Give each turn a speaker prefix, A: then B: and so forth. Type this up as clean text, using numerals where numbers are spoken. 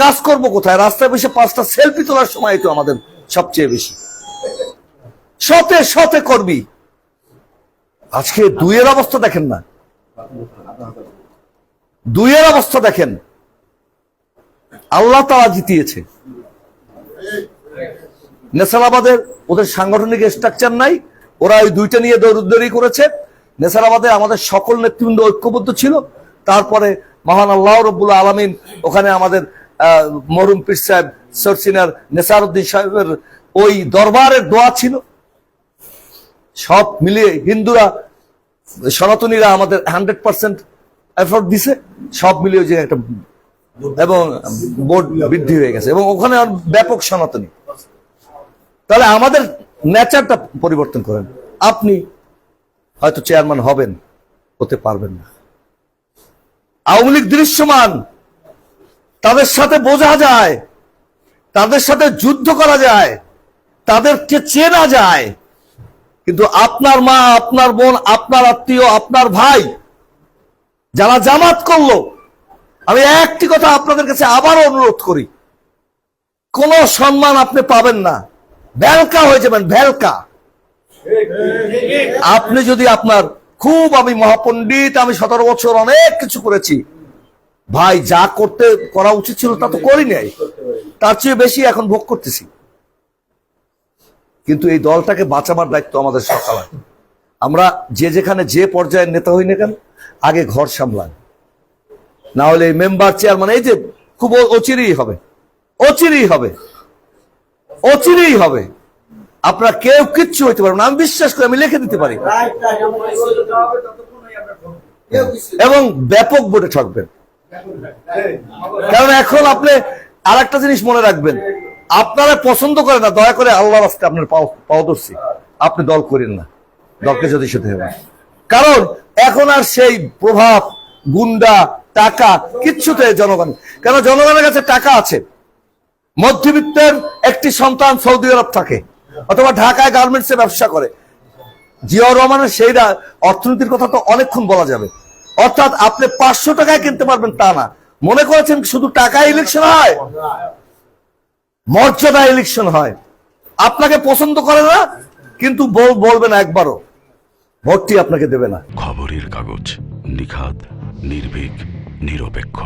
A: কাজ করবো কোথায়? রাস্তায় বসে 5টা সেলফি তোলার সময় তো আমাদের সবচেয়ে বেশি। শতে শতে কর্মী, আজকে দুইয়ের অবস্থা দেখেন না, দুইয়ের অবস্থা দেখেন। আল্লাহ তাআলা জিতিয়েছে। নেসারাবাদের ওদের সাংগঠনিক স্ট্রাকচার নাই, ওরা ওই দুইটা নিয়ে দৌড়দৌড়ি করেছে। নেসারাবাদে আমাদের সকল নেতৃবৃন্দ ঐক্যবদ্ধ ছিল। তারপরে মহান আল্লাহ রাব্বুল আলামিন ওখানে আমাদের মরহুম পীর সাহেব সরসিনার নেসারউদ্দিন সাহেবের ওই দরবারের দোয়া ছিল। সব মিলিয়ে হিন্দুরা, সনাতনীরা আমাদের 100% এফোর্ট দিছে, সব মিলিয়ে যে একটা, এবং ভোট বৃদ্ধি হয়ে গেছে, এবং ওখানে ব্যাপক সনাতনী। তাহলে আমাদের নেচারটা পরিবর্তন করেন। আপনি হয়তো চেয়ারম্যান হবেন, হতে পারবেন না। আওয়ামী লীগ দৃশ্যমান, তাদের সাথে বোঝা যায়, তাদের সাথে যুদ্ধ করা যায়, তাদেরকে চেনা যায়, কিন্তু আপনার মা, আপনার বোন, আপনার আত্মীয়, আপনার ভাই যারা জামাত করলো, আমি একটি কথা আপনাদের কাছে আবারও অনুরোধ করি, কোন সম্মান আপনি পাবেন না, ভেলকা হয়ে যাবেন, ভেলকা। আপনি যদি আপনার খুব, আমি মহাপণ্ডিত, আমি 17 বছর অনেক কিছু করেছি, ভাই যা করা উচিত ছিল তা তো করি নাই, তার চেয়ে বেশি এখন ভোগ করতেছি। কিন্তু এই দলটাকে বাঁচাবার দায়িত্ব আমাদের সকালে। আমরা যে যেখানে যে পর্যায়ের নেতা হই না কেন, আগে ঘর সামলান, না হলে মেম্বার চেয়ারম্যান এই যে খুব অচিরেই হবে, অচিরেই হবে, অচিরেই হবে। আপনারা কেউ কিচ্ছু হইতে পারবেন না, আমি বিশ্বাস করি, আমি লিখে দিতে পারি, এবং ব্যাপক ভোটে ঠকবেন। কারণ এখন আপনি আর একটা জিনিস মনে রাখবেন, আপনারা পছন্দ করেন না, দয়া করে আল্লাহর রাস্তায় আপনার পাও ধরছি, আপনি দল করেন না, দলকে যদি সাথে হবে। কারণ এখন আর সেই প্রভাব, গুন্ডা, টাকা কিচ্ছুতে জনগণ, কেন জনগণের কাছে টাকা আছে। মধ্যবিত্তের একটি সন্তান সৌদি আরব থাকে, অথবা ঢাকায় গার্মেন্টসে ব্যবসা করে। জিয়াউর রহমানের সেই অর্থনীতির কথা তো অনেকক্ষণ বলা যাবে। অর্থাৎ আপনি 500 টাকায় কিনতে পারবেন তা না। মনে করেছেন শুধু টাকায় ইলেকশন হয়? মর্যাদা ইলেকশন হয়। আপনাকে পছন্দ করে না, কিন্তু বলবে না একবারও, ভোটটি আপনাকে দেবে না।
B: খবরের কাগজ, নিখাত, নির্ভীক, নিরপেক্ষ।